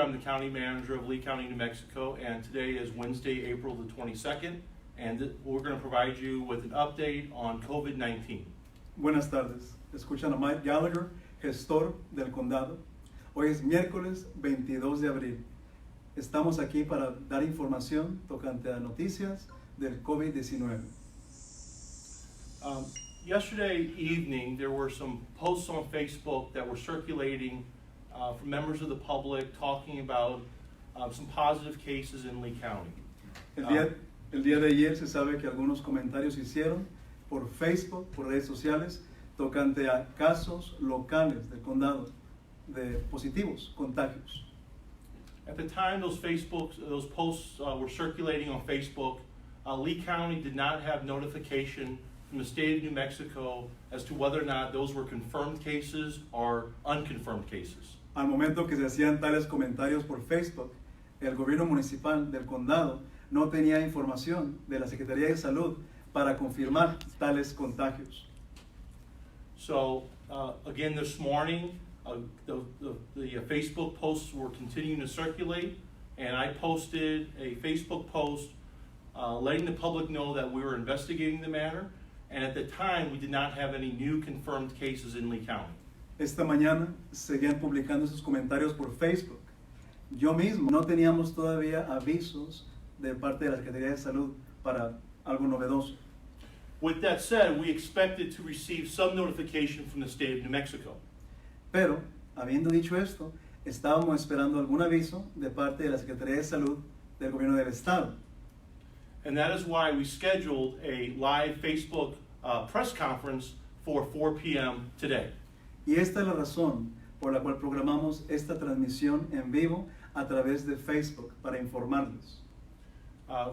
I'm the County Manager of Lee County, New Mexico, and today is Wednesday, April the 22nd, and we're going to provide you with an update on COVID-19. Buenas tardes. Escuchan a Mike Gallagher, gestor del condado. Hoy es miércoles 22 de abril. Estamos aquí para dar información tocante a noticias del COVID-19. Yesterday evening, there were some posts on Facebook that were circulating from members of the public talking about some positive cases in Lee County. El día de ayer se sabe que algunos comentarios se hicieron por Facebook, por redes sociales, tocante a casos locales del condado de positivos, contagios. At the time those posts were circulating on Facebook, Lee County did not have notification from the state of New Mexico as to whether or not those were confirmed cases or unconfirmed cases. Al momento que se hacían tales comentarios por Facebook, el gobierno municipal del condado no tenía información de la Secretaría de Salud para confirmar tales contagios. So again this morning, the Facebook posts were continuing to circulate, and I posted a Facebook post letting the public know that we were investigating the matter, and at the time we did not have any new confirmed cases in Lee County. Esta mañana seguían publicando esos comentarios por Facebook. Yo mismo no teníamos todavía avisos de parte de la Secretaría de Salud para algo novedoso. With that said, we expected to receive some notification from the state of New Mexico. Pero, habiendo dicho esto, estábamos esperando algún aviso de parte de la Secretaría de Salud del Gobierno del Estado. And that is why we scheduled a live Facebook press conference for 4 p.m. today. Y esta es la razón por la cual programamos esta transmisión en vivo a través de Facebook para informarles.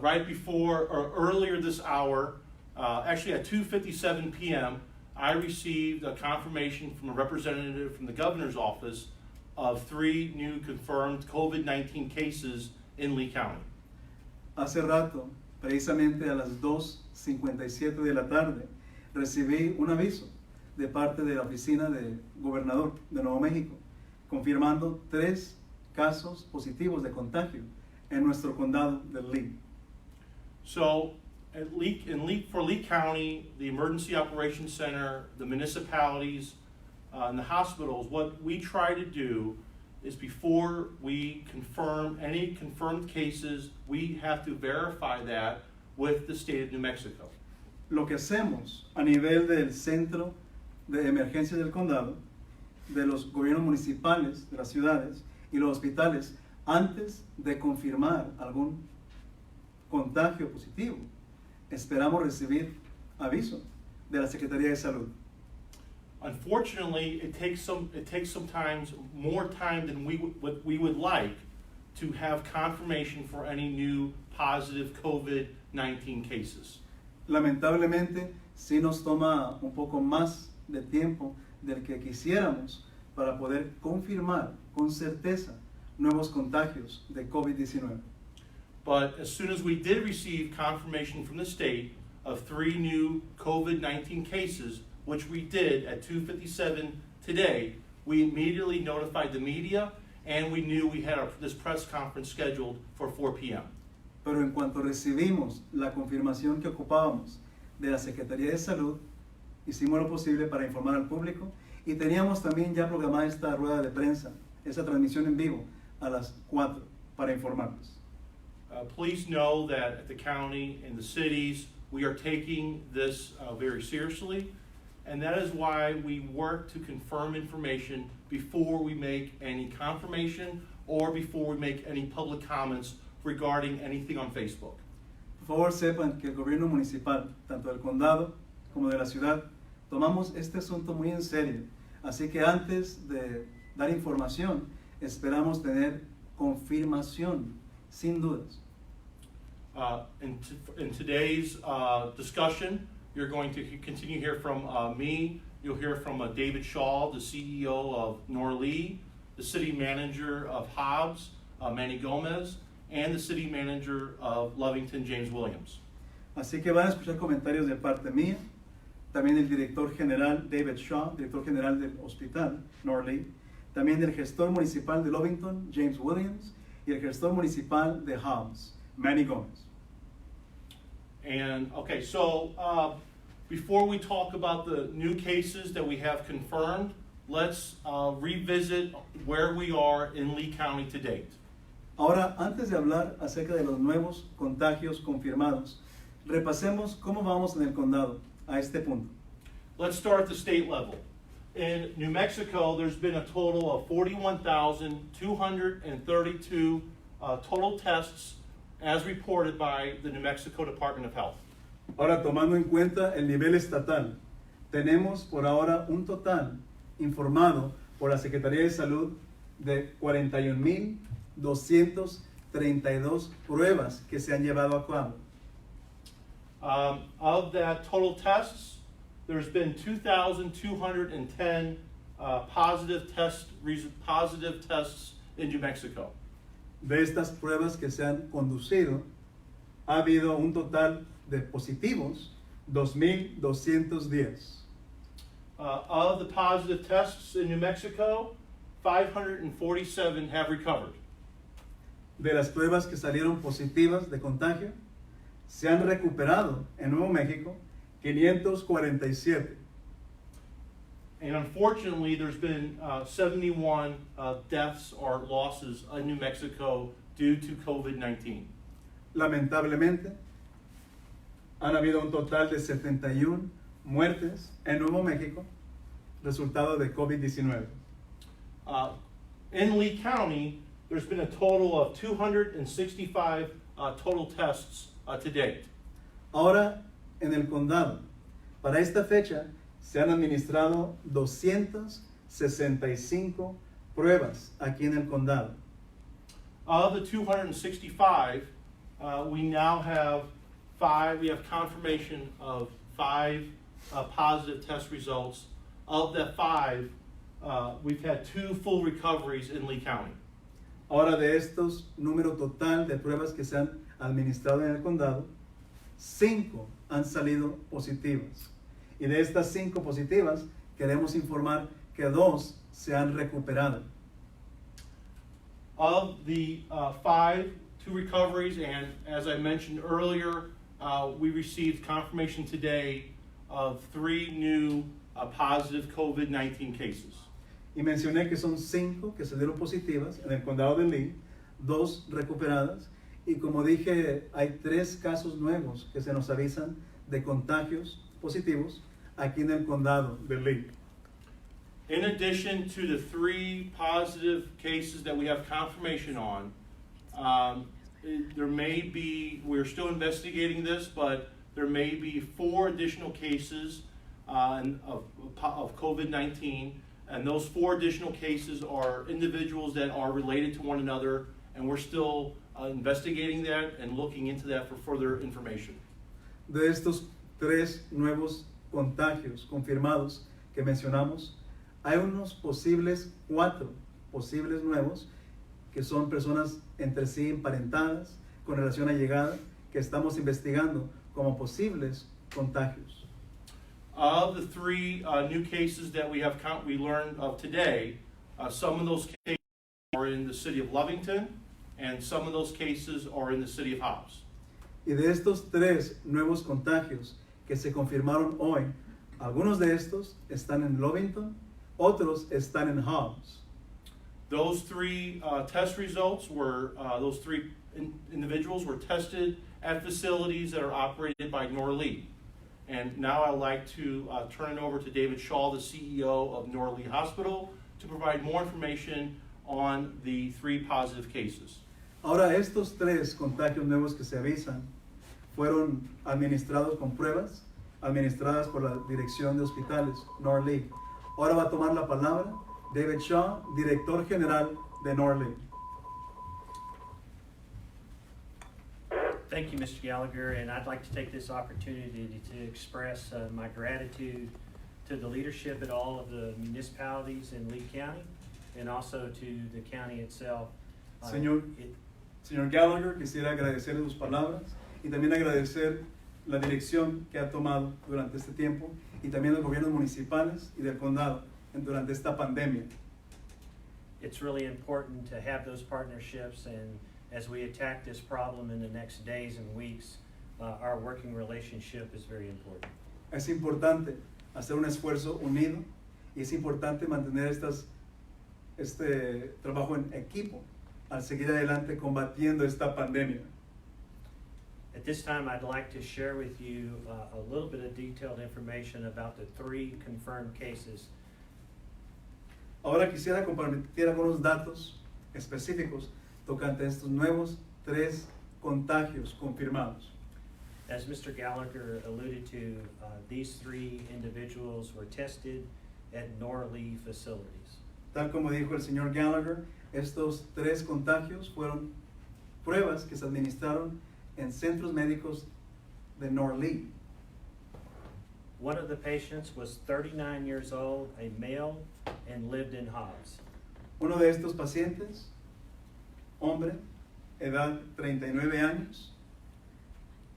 Right before or earlier this hour, actually at 2:57 p.m., I received a confirmation from a representative from the governor's office of 3 new confirmed COVID-19 cases in Lee County. Hace rato, precisamente a las 2:57 de la tarde, recibí un aviso de parte de la oficina del gobernador de Nuevo México, confirmando 3 casos positivos de contagio en nuestro condado de Lee. So, for Lee County, the Emergency Operations Center, the municipalities, and the hospitals, what we try to do is before we confirm any confirmed cases, we have to verify that with the state of New Mexico. Lo que hacemos a nivel del centro de emergencias del condado, de los gobiernos municipales, de las ciudades y los hospitales, antes de confirmar algún contagio positivo, esperamos recibir aviso de la Secretaría de Salud. Unfortunately, it takes sometimes more time than we would like to have confirmation for any new positive COVID-19 cases. Lamentablemente, sí nos toma un poco más de tiempo del que quisiéramos para poder confirmar con certeza nuevos contagios de COVID-19. But as soon as we did receive confirmation from the state of 3 new COVID-19 cases, which we did at 2:57 today, we immediately notified the media, and we knew we had this press conference scheduled for 4 p.m. Pero en cuanto recibimos la confirmación que ocupábamos de la Secretaría de Salud, hicimos lo posible para informar al público y teníamos también ya programada esta rueda de prensa, esa transmisión en vivo a las 4 para informarles. Please know that at the county and the cities, we are taking this very seriously, and that is why we work to confirm information before we make any confirmation or before we make any public comments regarding anything on Facebook. Por favor, sepan que el gobierno municipal, tanto del condado como de la ciudad, tomamos este asunto muy en serio. Así que antes de dar información, esperamos tener confirmación, sin dudas. In today's discussion, you're going to continue to hear from me. You'll hear from David Shaw, the CEO of Norlee, the city manager of Hobbs, Manny Gomez, and the city manager of Lovington, James Williams. Así que van a escuchar comentarios de parte mía, también el director general David Shaw, director general del hospital Norlee, también del gestor municipal de Lovington, James Williams, y el gestor municipal de Hobbs, Manny Gómez. And, okay, so before we talk about the new cases that we have confirmed, let's revisit where we are in Lee County to date. Ahora, antes de hablar acerca de los nuevos contagios confirmados, repasemos cómo vamos en el condado a este punto. Let's start at the state level. In New Mexico, there's been a total of 41,232 total tests as reported by the New Mexico Department of Health. Ahora, tomando en cuenta el nivel estatal, tenemos por ahora un total informado por la Secretaría de Salud de 41,232 pruebas que se han llevado a cabo. Of that total tests, there's been 2,210 positive tests in New Mexico. De estas pruebas que se han conducido, ha habido un total de positivos, 2,210. Of the positive tests in New Mexico, 547 have recovered. De las pruebas que salieron positivas de contagio, se han recuperado en Nuevo México 547. And unfortunately, there's been 71 deaths or losses in New Mexico due to COVID-19. Lamentablemente, han habido un total de 71 muertes en Nuevo México, resultado de COVID-19. In Lee County, there's been a total of 265 total tests to date. Ahora, en el condado, para esta fecha, se han administrado 265 pruebas aquí en el condado. Of the 265, we now have we have confirmation of 5 positive test results. Of the 5, we've had 2 full recoveries in Lee County. Ahora, de estos número total de pruebas que se han administrado en el condado, 5 han salido positivas. Y de estas 5 positivas, queremos informar que 2 se han recuperado. Of the 5, 2 recoveries, and as I mentioned earlier, we received confirmation today of 3 new positive COVID-19 cases. Y mencioné que son 5 que salieron positivas en el condado de Lee, 2 recuperadas, y como dije, hay 3 casos nuevos que se nos avisan de contagios positivos aquí en el condado de Lee. In addition to the 3 positive cases that we have confirmation on, there may be, we're still investigating this, but there may be 4 additional cases of COVID-19, and those 4 additional cases are individuals that are related to one another, and we're still investigating that and looking into that for further information. De estos 3 nuevos contagios confirmados que mencionamos, hay unos posibles 4 posibles nuevos que son personas entre sí emparentadas con relación allegada que estamos investigando como posibles contagios. Of the 3 new cases that we learned of today, some of those cases are in the city of Lovington, and some of those cases are in the city of Hobbs. Y de estos 3 nuevos contagios que se confirmaron hoy, algunos de estos están en Lovington, otros están en Hobbs. Those 3 test results were, those 3 individuals were tested at facilities that are operated by Norlee. And now I'd like to turn it over to David Shaw, the CEO of Norlee Hospital, to provide more information on the 3 positive cases. Ahora, estos 3 contagios nuevos que se avisan fueron administrados con pruebas, administradas por la Dirección de Hospitales, Norlee. Ahora va a tomar la palabra David Shaw, director general de Norlee. Thank you, Mr. Gallagher, and I'd like to take this opportunity to express my gratitude to the leadership at all of the municipalities in Lee County and also to the county itself. Señor Gallagher, quisiera agradecer sus palabras y también agradecer la dirección que ha tomado durante este tiempo y también los gobiernos municipales y del condado durante esta pandemia. it's really important to have those partnerships, and as we attack this problem in the next days and weeks, our working relationship is very important. Es importante hacer un esfuerzo unido y es importante mantener este trabajo en equipo al seguir adelante combatiendo esta pandemia. At this time, I'd like to share with you a little bit of detailed information about the 3 confirmed cases. Ahora quisiera compartir algunos datos específicos tocante a estos nuevos 3 contagios confirmados. As Mr. Gallagher alluded to, these 3 individuals were tested at Norley facilities. Tal como dijo el señor Gallagher, estos 3 contagios fueron pruebas que se administraron en centros médicos de Norley. One of the patients was 39 years old, a male, and lived in Hobbs. Uno de estos pacientes, hombre, edad 39 años,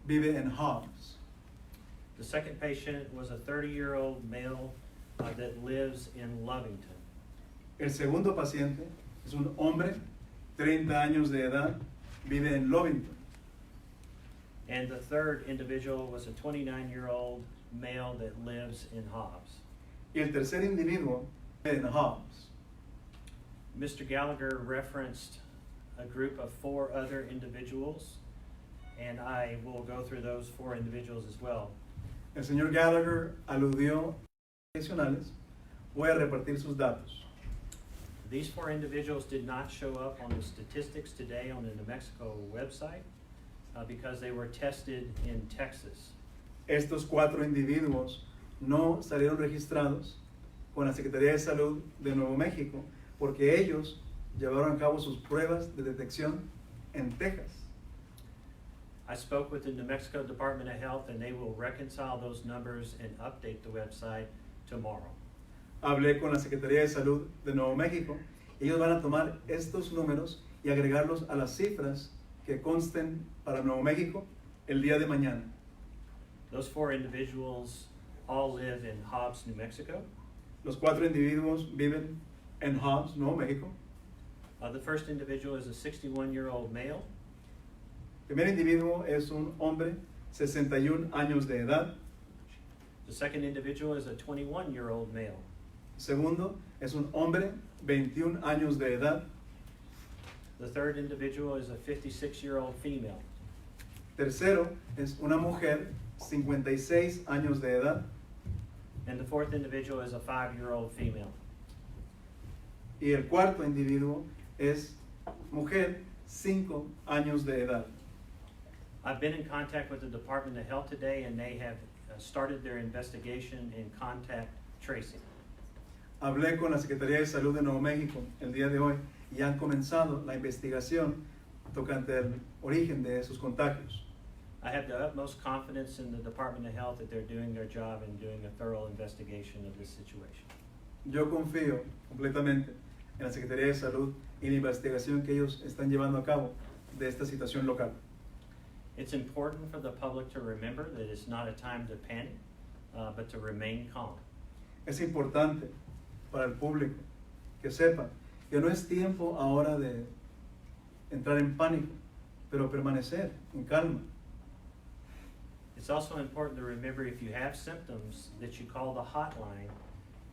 vive en Hobbs. The second patient was a 30-year-old male that lives in Lovington. El segundo paciente es un hombre, 30 años de edad, vive en Lovington. And the third individual was a 29-year-old male that lives in Hobbs. Y el tercer individuo en Hobbs. Mr. Gallagher referenced a group of 4 other individuals, and I will go through those 4 individuals as well. El señor Gallagher aludió a adicionales. Voy a repartir sus datos. These 4 individuals did not show up on the statistics today on the New Mexico website because they were tested in Texas. Estos 4 individuos no salieron registrados con la Secretaría de Salud de Nuevo México porque ellos llevaron a cabo sus pruebas de detección en Texas. I spoke with the New Mexico Department of Health, and they will reconcile those numbers and update the website tomorrow. Hablé con la Secretaría de Salud de Nuevo México. Ellos van a tomar estos números y agregarlos a las cifras que consten para Nuevo México el día de mañana. Those 4 individuals all live in Hobbs, New Mexico. Los 4 individuos viven en Hobbs, Nuevo México. The first individual is a 61-year-old male. El primer individuo es un hombre, 61 años de edad. The second individual is a 21-year-old male. Segundo es un hombre, 21 años de edad. The third individual is a 56-year-old female. Tercero es una mujer, 56 años de edad. And the fourth individual is a 5-year-old female. Y el cuarto individuo es mujer, 5 años de edad. I've been in contact with the Department of Health today, and they have started their investigation in contact tracing. Hablé con la Secretaría de Salud de Nuevo México el día de hoy y han comenzado la investigación tocante el origen de esos contagios. I have the utmost confidence in the Department of Health that they're doing their job and doing a thorough investigation of this situation. Yo confío completamente en la Secretaría de Salud y la investigación que ellos están llevando a cabo de esta situación local. It's important for the public to remember that it's not a time to panic, but to remain calm. Es importante para el público que sepa que no es tiempo ahora de entrar en pánico, pero permanecer en calma. It's also important to remember if you have symptoms that you call the hotline,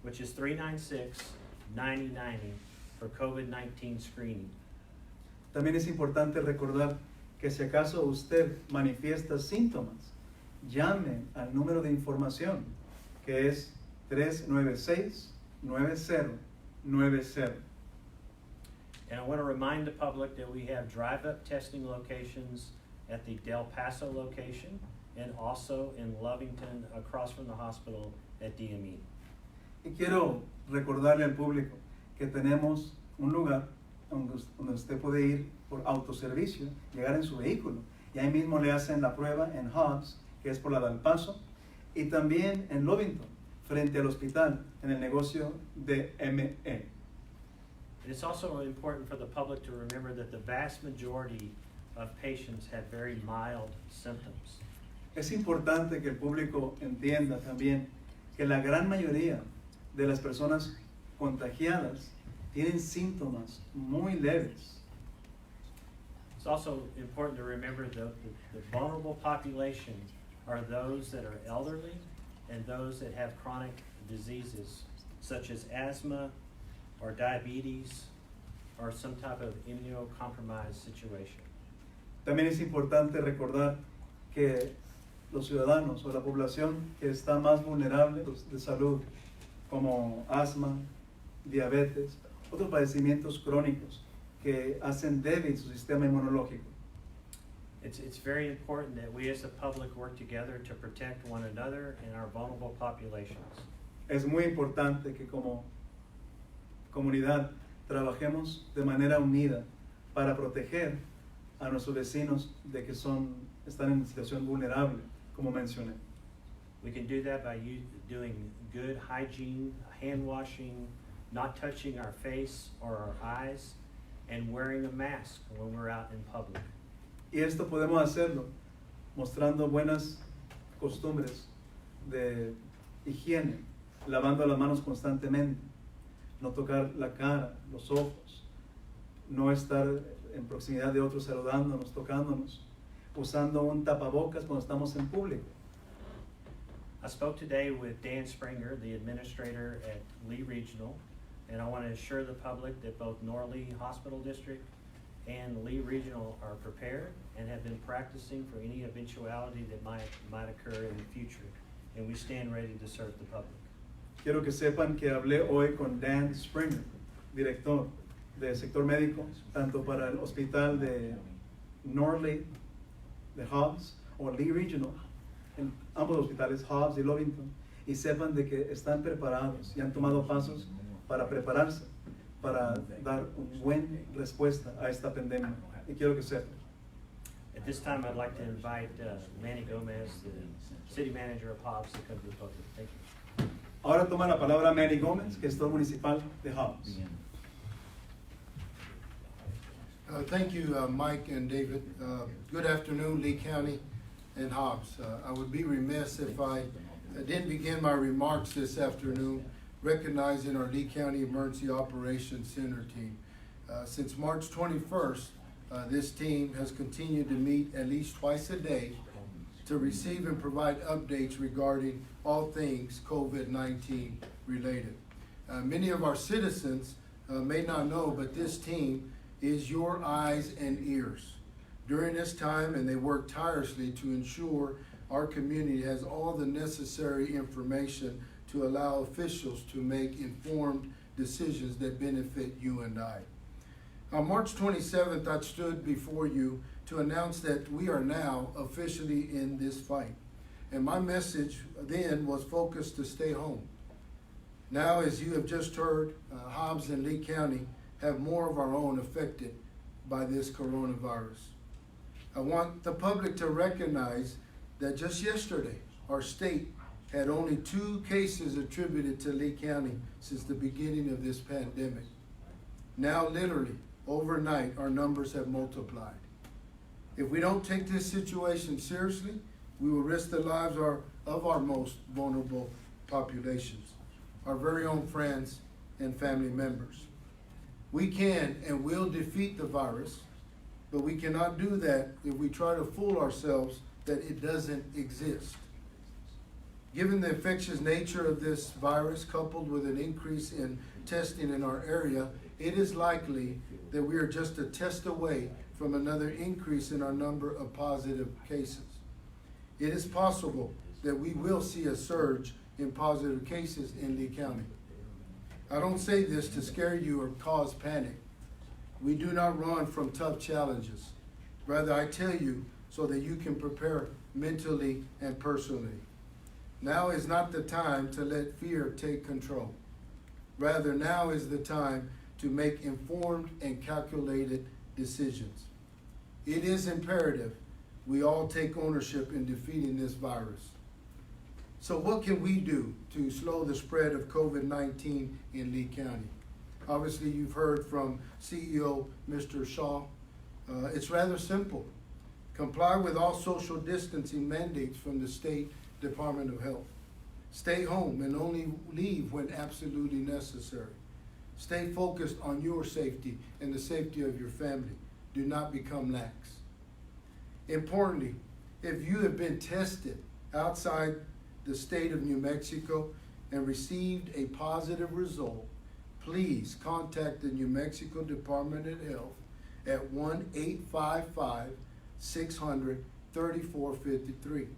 which is 396-9090 for COVID-19 screening. También es importante recordar que si acaso usted manifiesta síntomas, llame al número de información que es 396-9090. And I want to remind the public that we have drive-up testing locations at the Del Paso location and also in Lovington across from the hospital at DME. Y quiero recordarle al público que tenemos un lugar donde usted puede ir por autoservicio, llegar en su vehículo. Y ahí mismo le hacen la prueba en Hobbs, que es por la Del Paso, y también en Lovington, frente al hospital, en el negocio de ME. It's also important for the public to remember that the vast majority of patients have very mild symptoms. Es importante que el público entienda también que la gran mayoría de las personas contagiadas tienen síntomas muy leves. It's also important to remember the vulnerable population are those that are elderly and those that have chronic diseases such as asthma or diabetes or some type of immunocompromised situation. También es importante recordar que los ciudadanos o la población que está más vulnerable de salud, como asma, diabetes, otros padecimientos crónicos que hacen débil su sistema inmunológico. It's very important that we as a public work together to protect one another and our vulnerable populations. Es muy importante que como comunidad trabajemos de manera unida para proteger a nuestros vecinos de que están en situación vulnerable, como mencioné. We can do that by doing good hygiene, hand washing, not touching our face or our eyes, and wearing a mask when we're out in public. Y esto podemos hacerlo mostrando buenas costumbres de higiene, lavando las manos constantemente, no tocar la cara, los ojos, no estar en proximidad de otros saludándonos, tocándonos, usando un tapabocas cuando estamos en público. I spoke today with Dan Springer, the administrator at Lee Regional, and I want to assure the public that both Norlee Hospital District and Lee Regional are prepared and have been practicing for any eventuality that might occur in the future, and we stand ready to serve the public. Quiero que sepan que hablé hoy con Dan Springer, director del sector médico, tanto para el hospital de Norlee, de Hobbs, o Lee Regional, en ambos hospitales, Hobbs y Lovington, y sepan de que están preparados y han tomado pasos para prepararse, para dar una buena respuesta a esta pandemia. Y quiero que sepan. At this time, I'd like to invite Manny Gomez, the city manager of Hobbs, to come to the podium. Thank you. Ahora toma la palabra Manny Gómez, gestor municipal de Hobbs. Thank you, Mike and David. Good afternoon, Lee County and Hobbs. I would be remiss if I didn't begin my remarks this afternoon recognizing our Lee County Emergency Operations Center team. Since March 21st, this team has continued to meet at least twice a day to receive and provide updates regarding all things COVID-19 related. Many of our citizens may not know, but this team is your eyes and ears during this time, and they work tirelessly to ensure our community has all the necessary information to allow officials to make informed decisions that benefit you and I. On March 27th, I stood before you to announce that we are now officially in this fight. And my message then was focused to stay home. Now, as you have just heard, Hobbs and Lee County have more of our own affected by this coronavirus. I want the public to recognize that just yesterday, our state had only 2 cases attributed to Lee County since the beginning of this pandemic. Now, literally, overnight, our numbers have multiplied. If we don't take this situation seriously, we will risk the lives of our most vulnerable populations, our very own friends and family members. We can and will defeat the virus, but we cannot do that if we try to fool ourselves that it doesn't exist. Given the infectious nature of this virus, coupled with an increase in testing in our area, it is likely that we are just a test away from another increase in our number of positive cases. It is possible that we will see a surge in positive cases in Lee County. I don't say this to scare you or cause panic. We do not run from tough challenges. Rather, I tell you so that you can prepare mentally and personally. Now is not the time to let fear take control. Rather, now is the time to make informed and calculated decisions. It is imperative we all take ownership in defeating this virus. So what can we do to slow the spread of COVID-19 in Lee County? Obviously, you've heard from CEO Mr. Shaw. It's rather simple. Comply with all social distancing mandates from the State Department of Health. Stay home and only leave when absolutely necessary. Stay focused on your safety and the safety of your family. Do not become lax. Importantly, if you have been tested outside the state of New Mexico and received a positive result, please contact the New Mexico Department of Health at 1-855-600-3453.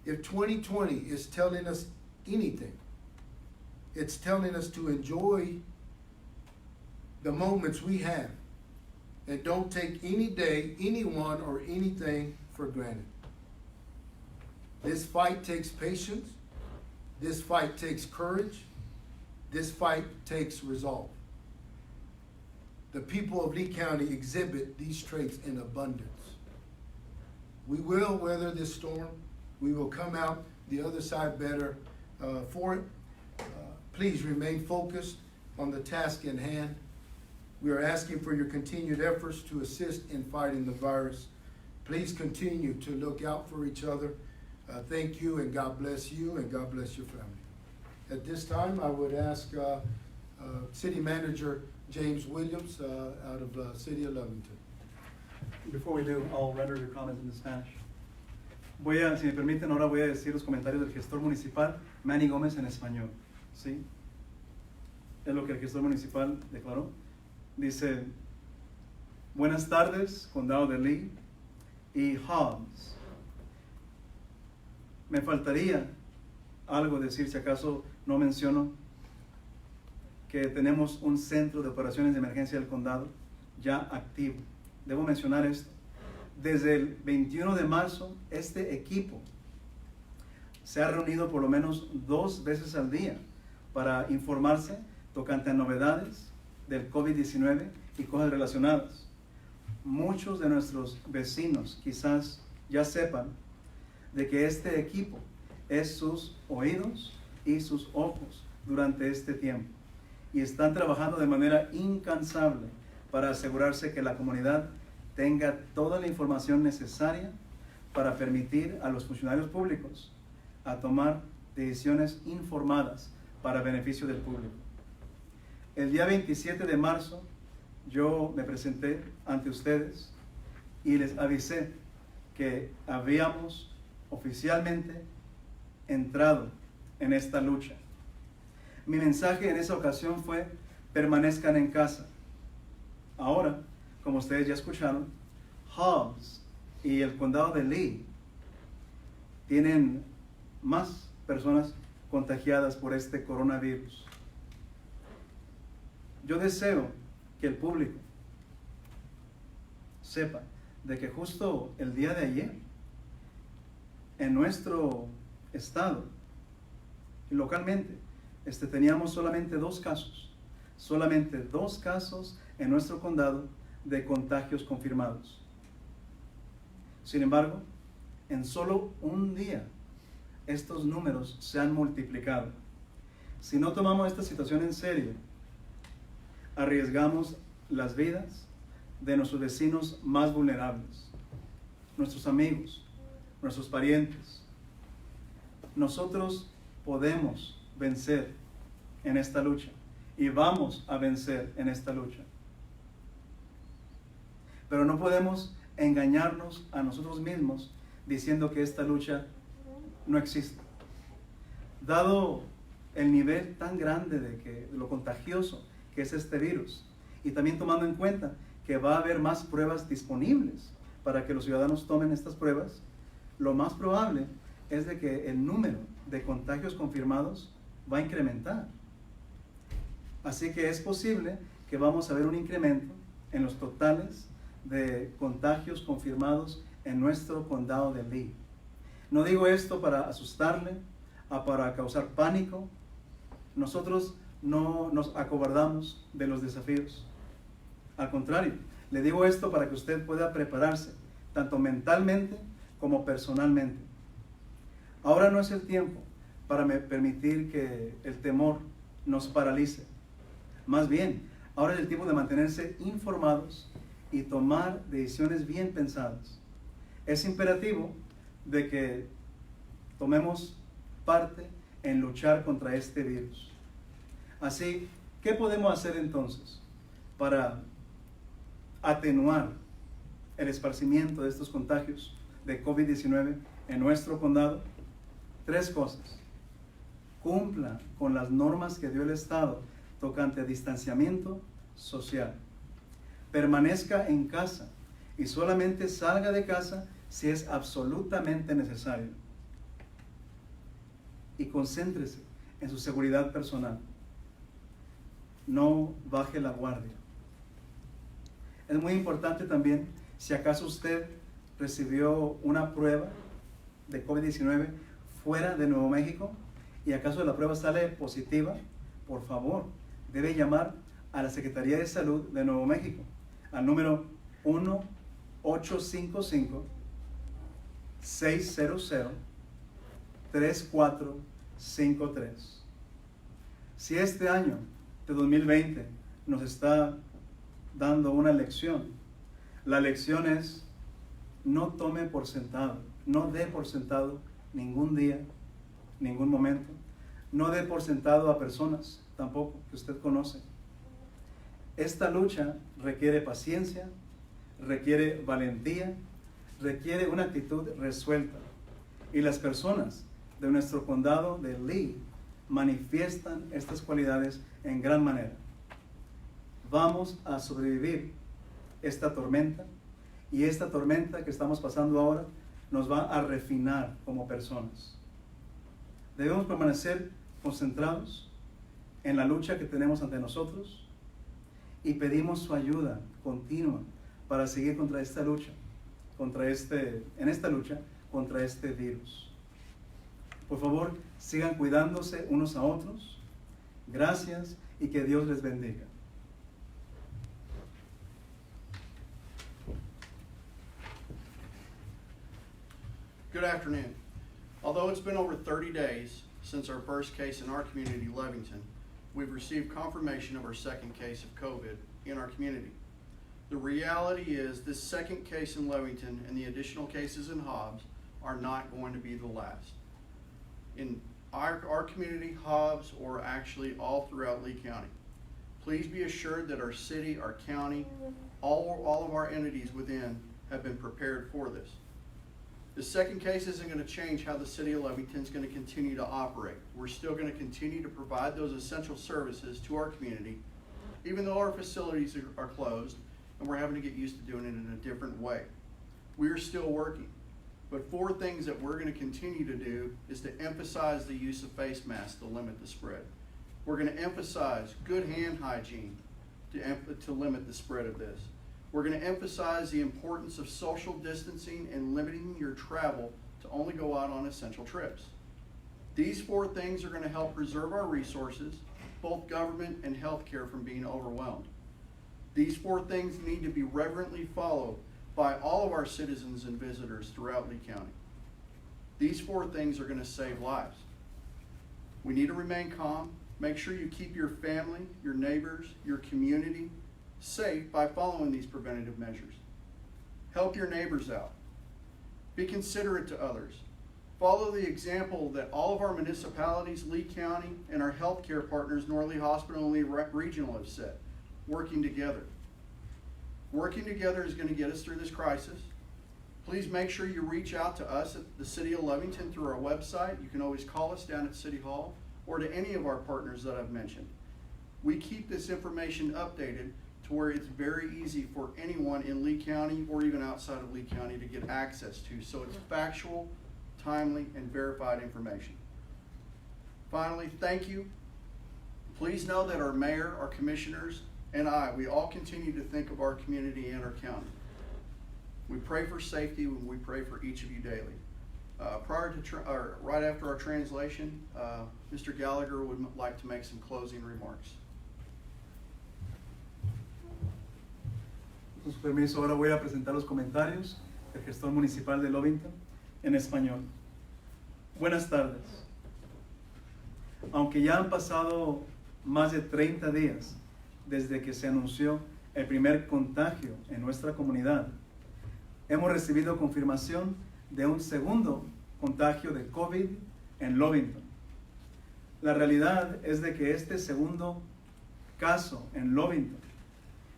If 2020 is telling us anything, it's telling us to enjoy the moments we have and don't take any day, anyone, or anything for granted. This fight takes patience. This fight takes courage. This fight takes resolve. The people of Lee County exhibit these traits in abundance. We will weather this storm. We will come out the other side better for it. Please remain focused on the task in hand. We are asking for your continued efforts to assist in fighting the virus. Please continue to look out for each other. Thank you, and God bless you, and God bless your family. At this time, I would ask City Manager James Williams out of City of Lovington. Before we do, I'll render your comments in Spanish. Si me permiten, ahora voy a decir los comentarios del gestor municipal, Manny Gómez, en español. ¿Sí? Es lo que el gestor municipal declaró. Dice: buenas tardes, Condado de Lee y Hobbs. Me faltaría algo decir, si acaso no menciono que tenemos un centro de operaciones de emergencia del condado ya activo. Debo mencionar esto. Desde el 21 de marzo, este equipo se ha reunido por lo menos 2 veces al día para informarse tocante a novedades del COVID-19 y cosas relacionadas. Muchos de nuestros vecinos quizás ya sepan de que este equipo es sus oídos y sus ojos durante este tiempo, y están trabajando de manera incansable para asegurarse que la comunidad tenga toda la información necesaria para permitir a los funcionarios públicos a tomar decisiones informadas para beneficio del público. El día 27 de marzo yo me presenté ante ustedes y les avisé que habíamos oficialmente entrado en esta lucha. Mi mensaje en esa ocasión fue: permanezcan en casa. Ahora, como ustedes ya escucharon, Hobbs y el condado de Lee tienen más personas contagiadas por este coronavirus. Yo deseo que el público sepa de que justo el día de ayer, en nuestro estado y localmente, teníamos solamente 2 casos. Solamente 2 casos en nuestro condado de contagios confirmados. Sin embargo, en solo un día, estos números se han multiplicado. Si no tomamos esta situación en serio, arriesgamos las vidas de nuestros vecinos más vulnerables, nuestros amigos, nuestros parientes. Nosotros podemos vencer en esta lucha y vamos a vencer en esta lucha. Pero no podemos engañarnos a nosotros mismos diciendo que esta lucha no existe. Dado el nivel tan grande de lo contagioso que es este virus, y también tomando en cuenta que va a haber más pruebas disponibles para que los ciudadanos tomen estas pruebas, lo más probable es de que el número de contagios confirmados va a incrementar. Así que es posible que vamos a ver un incremento en los totales de contagios confirmados en nuestro condado de Lee. No digo esto para asustarle, para causar pánico. Nosotros no nos acobardamos de los desafíos. Al contrario, le digo esto para que usted pueda prepararse, tanto mentalmente como personalmente. Ahora no es el tiempo para permitir que el temor nos paralice. Más bien, ahora es el tiempo de mantenerse informados y tomar decisiones bien pensadas. Es imperativo de que tomemos parte en luchar contra este virus. Así ¿Qué podemos hacer entonces para atenuar el esparcimiento de estos contagios de COVID-19 en nuestro condado? 3 cosas. Cumpla con las normas que dio el Estado tocante a distanciamiento social. Permanezca en casa y solamente salga de casa si es absolutamente necesario. Y concéntrese en su seguridad personal. No baje la guardia. Es muy importante también, si acaso usted recibió una prueba de COVID-19 fuera de Nuevo México y acaso la prueba sale positiva, por favor, debe llamar a la Secretaría de Salud de Nuevo México al número 1-855-600-3453. Si este año de 2020 nos está dando una lección, la lección es: no tome por sentado, no dé por sentado ningún día, ningún momento, no dé por sentado a personas tampoco que usted conoce. Esta lucha requiere paciencia, requiere valentía, requiere una actitud resuelta. Y las personas de nuestro condado de Lee manifiestan estas cualidades en gran manera. Vamos a sobrevivir esta tormenta, y esta tormenta que estamos pasando ahora nos va a refinar como personas. Debemos permanecer concentrados en la lucha que tenemos ante nosotros y pedimos su ayuda continua para seguir contra esta lucha, en esta lucha contra este virus. Por favor, sigan cuidándose unos a otros. Gracias y que Dios les bendiga. Good afternoon. Although it's been over 30 days since our first case in our community, Levington, we've received confirmation of our second case of COVID in our community. The reality is this second case in Levington and the additional cases in Hobbs are not going to be the last. In our community, Hobbs, or actually all throughout Lee County, please be assured that our city, our county, all of our entities within have been prepared for this. The second case isn't going to change how the city of Levington is going to continue to operate. We're still going to continue to provide those essential services to our community, even though our facilities are closed and we're having to get used to doing it in a different way. We are still working, but 4 things that we're going to continue to do is to emphasize the use of face masks to limit the spread. We're going to emphasize good hand hygiene to limit the spread of this. We're going to emphasize the importance of social distancing and limiting your travel to only go out on essential trips. These 4 things are going to help preserve our resources, both government and healthcare, from being overwhelmed. These 4 things need to be reverently followed by all of our citizens and visitors throughout Lee County. These 4 things are going to save lives. We need to remain calm. Make sure you keep your family, your neighbors, your community safe by following these preventative measures. Help your neighbors out. Be considerate to others. Follow the example that all of our municipalities, Lee County, and our healthcare partners, North Lee Hospital and Lee Regional, have set, working together. Working together is going to get us through this crisis. Please make sure you reach out to us at the City of Levington through our website. You can always call us down at City Hall, or to any of our partners that I've mentioned. We keep this information updated to where it's very easy for anyone in Lee County or even outside of Lee County to get access to, so it's factual, timely, and verified information. Finally, thank you. Please know that our mayor, our commissioners, and we all continue to think of our community and our county. We pray for safety when we pray for each of you daily. Right after our translation, Mr. Gallagher would like to make some closing remarks. Con su permiso, ahora voy a presentar los comentarios del gestor municipal de Lovington en español. Buenas tardes. Aunque ya han pasado más de 30 días desde que se anunció el primer contagio en nuestra comunidad, hemos recibido confirmación de un segundo contagio de COVID en Lovington. La realidad es de que este segundo caso en Lovington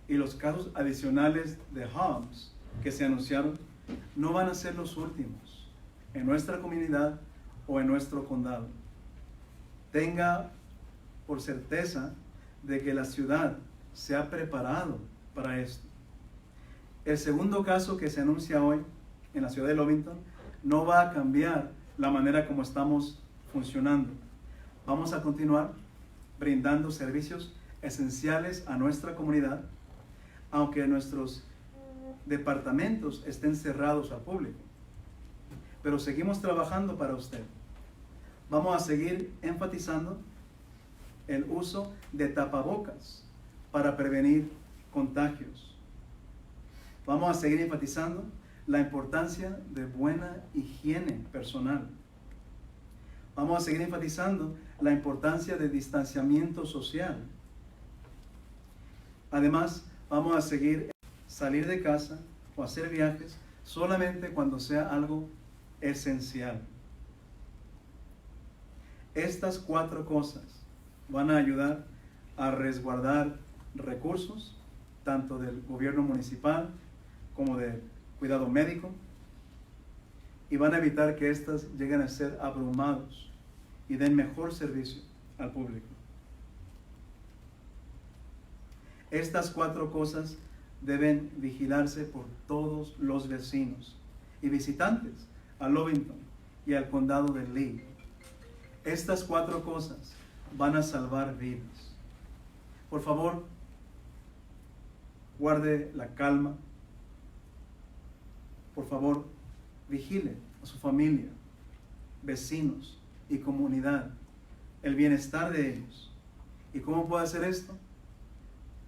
y los casos adicionales de Hobbs que se anunciaron no van a ser los últimos en nuestra comunidad o en nuestro condado. Tenga por certeza de que la ciudad se ha preparado para esto. El segundo caso que se anuncia hoy en la ciudad de Lovington no va a cambiar la manera como estamos funcionando. Vamos a continuar brindando servicios esenciales a nuestra comunidad, aunque nuestros departamentos estén cerrados al público. Pero seguimos trabajando para usted. Vamos a seguir enfatizando el uso de tapabocas para prevenir contagios. Vamos a seguir enfatizando la importancia de buena higiene personal. Vamos a seguir enfatizando la importancia de distanciamiento social. Además, vamos a salir de casa o hacer viajes solamente cuando sea algo esencial. Estas 4 cosas van a ayudar a resguardar recursos, tanto del gobierno municipal como del cuidado médico, y van a evitar que éstas lleguen a ser abrumados y den mejor servicio al público. Estas 4 cosas deben vigilarse por todos los vecinos y visitantes a Lovington y al condado de Lee. Estas 4 cosas van a salvar vidas. Por favor, guarde la calma. Por favor, vigile a su familia, vecinos y comunidad, el bienestar de ellos. ¿Y cómo puede hacer esto?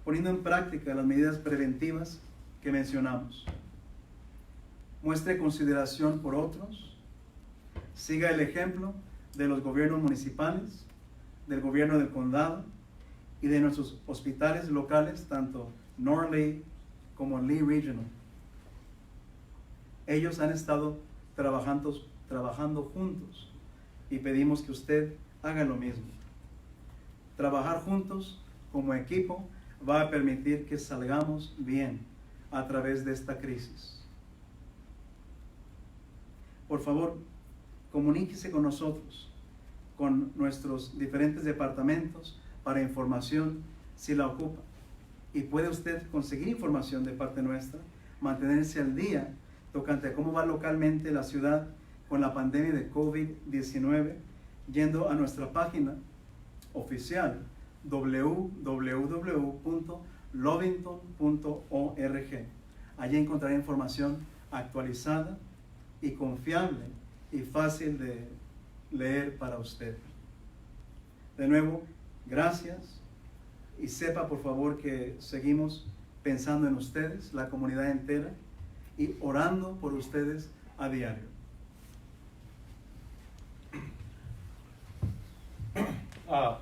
Poniendo en práctica las medidas preventivas que mencionamos. Muestre consideración por otros. Siga el ejemplo de los gobiernos municipales, del gobierno del condado y de nuestros hospitales locales, tanto North Lee como Lee Regional. Ellos han estado trabajando juntos y pedimos que usted haga lo mismo. Trabajar juntos como equipo va a permitir que salgamos bien a través de esta crisis. Por favor, comuníquese con nosotros, con nuestros diferentes departamentos para información si la ocupa. Y puede usted conseguir información de parte nuestra, mantenerse al día tocante a cómo va localmente la ciudad con la pandemia de COVID-19, yendo a nuestra página oficial www.lovington.org. Allí encontrará información actualizada y confiable y fácil de leer para usted. De nuevo, gracias, y sepa por favor que seguimos pensando en ustedes, la comunidad entera, y orando por ustedes a diario.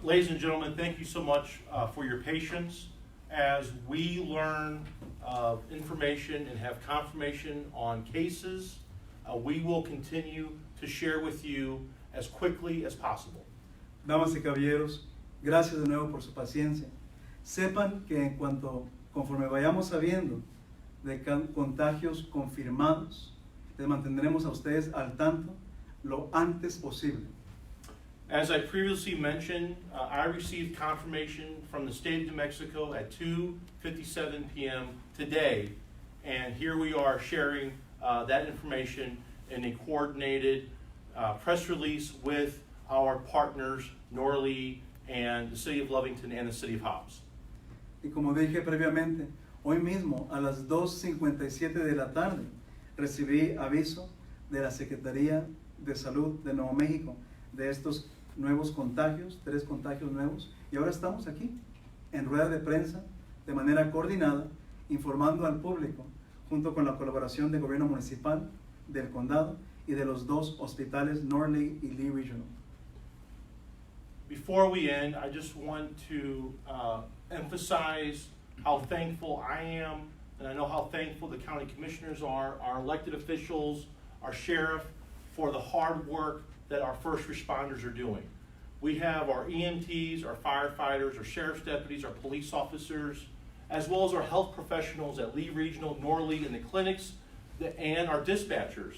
Ladies and gentlemen, thank you so much for your patience as we learn information and have confirmation on cases. We will continue to share with you as quickly as possible. Damas y caballeros, gracias de nuevo por su paciencia. Sepan que conforme vayamos sabiendo de contagios confirmados, les mantendremos a ustedes al tanto lo antes posible. As I previously mentioned, I received confirmation from the state of New Mexico at 2:57 p.m. today, and here we are sharing that information in a coordinated press release with our partners, Norley and the City of Lovington and the City of Hobbs. Y como dije previamente, hoy mismo a las 2:57 de la tarde recibí aviso de la Secretaría de Salud de Nuevo México de estos nuevos contagios, 3 contagios nuevos, y ahora estamos aquí en rueda de prensa de manera coordinada informando al público junto con la colaboración del gobierno municipal, del condado y de los 2 hospitales North Lee y Lee Regional. Before we end, I just want to emphasize how thankful I am, and I know how thankful the county commissioners are, our elected officials, our sheriff, for the hard work that our first responders are doing. We have our EMTs, our firefighters, our sheriff's deputies, our police officers, as well as our health professionals at Lee Regional, Norley, and the clinics, and our dispatchers,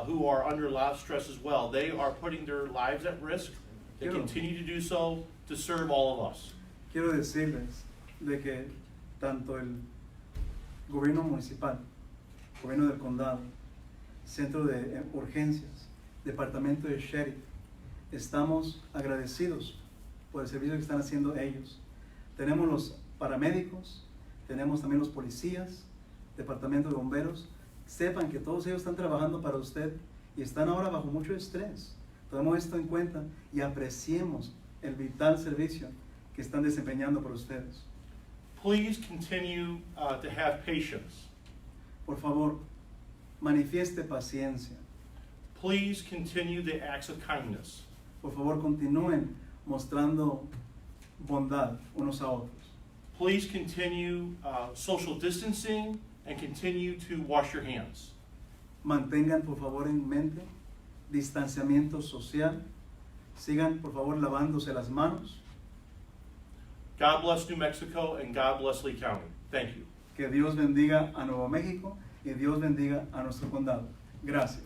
who are under a lot of stress as well. They are putting their lives at risk. They continue to do so to serve all of us. Quiero decirles de que tanto el gobierno municipal, gobierno del condado, centro de urgencias, departamento de sheriff, estamos agradecidos por el servicio que están haciendo ellos. Tenemos los paramédicos, tenemos también los policías, departamento de bomberos. Sepan que todos ellos están trabajando para usted y están ahora bajo mucho estrés. Tomemos esto en cuenta y apreciemos el vital servicio que están desempeñando por ustedes. Please continue to have patience. Por favor, manifieste paciencia. Please continue the acts of kindness. Por favor, continúen mostrando bondad unos a otros. Please continue social distancing and continue to wash your hands. Mantengan por favor en mente distanciamiento social. Sigan por favor lavándose las manos. God bless New Mexico and God bless Lee County. Thank you. Que Dios bendiga a Nuevo México y Dios bendiga a nuestro condado. Gracias.